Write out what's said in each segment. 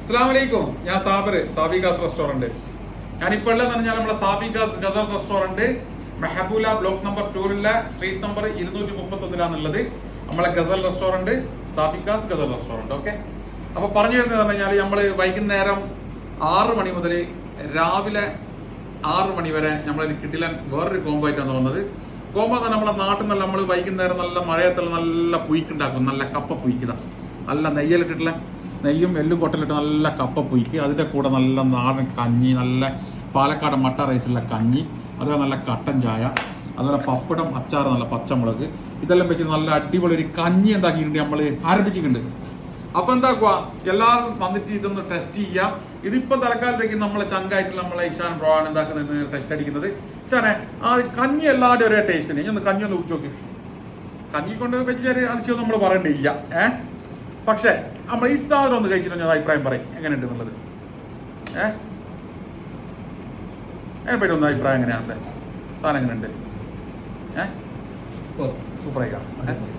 അസ്സലാമലൈക്കും. ഞാൻ സാബിർ, സാബികാസ് റെസ്റ്റോറന്റ്. ഞാനിപ്പോൾ ഉള്ളതെന്ന് പറഞ്ഞാൽ നമ്മളെ Sabikas Ghazal restaurant Mahboula block number 2 street number 231 നമ്മളെ Ghazal restaurant, Sabikas Ghazal restaurant. Okay, അപ്പൊ പറഞ്ഞു വരുന്നത് പറഞ്ഞാൽ നമ്മള് വൈകുന്നേരം 6 മണി മുതൽ രാവിലെ 6 മണി വരെ നമ്മളൊരു കിട്ടിലൻ വേറൊരു കോംബോ ആയിട്ടാണ് വന്നത്. കോംബോ തന്നെ നമ്മളെ നാട്ടിൽ നിന്ന് നമ്മൾ വൈകുന്നേരം നല്ല മഴയത്തുള്ള നല്ല പുയ്ക്കുണ്ടാക്കും. നല്ല കപ്പ പുയ്ക്കുക, നല്ല നെയ്യലിട്ടിട്ടുള്ള നെയ്യും എല്ലും കൊട്ടലിട്ട് നല്ല കപ്പ പുയ്ക്ക്, അതിൻ്റെ കൂടെ നല്ല നാടൻ കഞ്ഞി, നല്ല പാലക്കാട് മട്ട റൈസുള്ള കഞ്ഞി, അതുപോലെ നല്ല കട്ടൻ ചായ, അതുപോലെ പപ്പടം, അച്ചാർ, നല്ല പച്ചമുളക്, ഇതെല്ലാം വെച്ചിട്ട് നല്ല അടിപൊളി ഒരു കഞ്ഞി എന്താക്കിയിട്ടുണ്ട് നമ്മൾ ആരംഭിച്ചിട്ടുണ്ട്. അപ്പൊ എന്താക്കുക, എല്ലാവരും വന്നിട്ട് ഇതൊന്ന് ടെസ്റ്റ് ചെയ്യാം. ഇതിപ്പോ തൽക്കാലത്തേക്ക് നമ്മളെ ചങ്കായിട്ടുള്ള നമ്മളെ ഇഷാൻ ബ്രോ ആണ് എന്താക്കുന്നത്, ടെസ്റ്റ് അടിക്കുന്നത്. ഇഷാനെ, ആ കഞ്ഞി എല്ലാവരുടെയും ഒരേ ടേസ്റ്റ് ഉണ്ട്. ഒന്ന് കഞ്ഞി ഒന്ന് കുടിച്ച് നോക്കി. കഞ്ഞി കൊണ്ട് വെച്ചാൽ അതിശയം നമ്മൾ പറയേണ്ടിയില്ല. പക്ഷെ നമ്മൾ ഈ സാധനം ഒന്ന് കഴിച്ചിട്ട് അഭിപ്രായം പറയും എങ്ങനെയുണ്ട് എന്നുള്ളത്. അതിനെ പറ്റി ഒന്ന് അഭിപ്രായം എങ്ങനെയാണല്ലേ, സാധനം എങ്ങനെയുണ്ട്? സൂപ്പറായിക്കാം.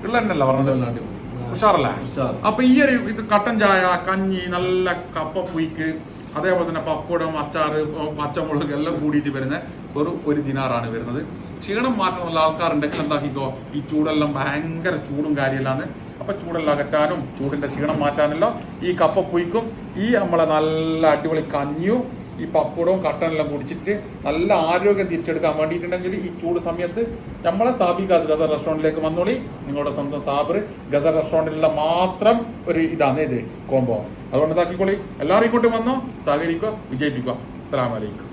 പിള്ളേരല്ല പറഞ്ഞത്, ഉഷാറല്ല. അപ്പൊ ഈ ഒരു ഇത് കട്ടൻ ചായ, കഞ്ഞി, നല്ല കപ്പ പുയ്ക്ക്, അതേപോലെ തന്നെ പപ്പടം, അച്ചാറ്, പച്ചമുളക് എല്ലാം കൂടിയിട്ട് വരുന്ന വെറും 1 ദിനാറാണ് വരുന്നത്. ക്ഷീണം മാറ്റമുള്ള ആൾക്കാരുണ്ടെങ്കിൽ എന്താക്കിക്കോ, ഈ ചൂടെല്ലാം ഭയങ്കര ചൂടും കാര്യമില്ലാന്ന്. അപ്പൊ ചൂടെല്ലാം അകറ്റാനും ചൂടിന്റെ ക്ഷീണം മാറ്റാനല്ലോ ഈ കപ്പ പുയ്ക്കും ഈ നമ്മളെ നല്ല അടിപൊളി കഞ്ഞിയും ഈ പപ്പടവും കട്ടനെല്ലാം കുടിച്ചിട്ട് നല്ല ആരോഗ്യം തിരിച്ചെടുക്കാൻ വേണ്ടിയിട്ടുണ്ടെങ്കിൽ ഈ ചൂട് സമയത്ത് നമ്മളെ സാബികാസ് ഗസൽ റെസ്റ്റോറൻറ്റിലേക്ക് വന്നോളി. നിങ്ങളുടെ സ്വന്തം സാബിർ ഗസൽ റെസ്റ്റോറൻറ്റിലുള്ള മാത്രം ഒരു ഇതാണ് ഇത് കോംബോ. അതുകൊണ്ട് ഇതാക്കിക്കോളി. എല്ലാവരും ഇങ്ങോട്ട് വന്നോ, സഹകരിക്കുക, വിജയിപ്പിക്കുക. അസ്സലാമു അലൈക്കും.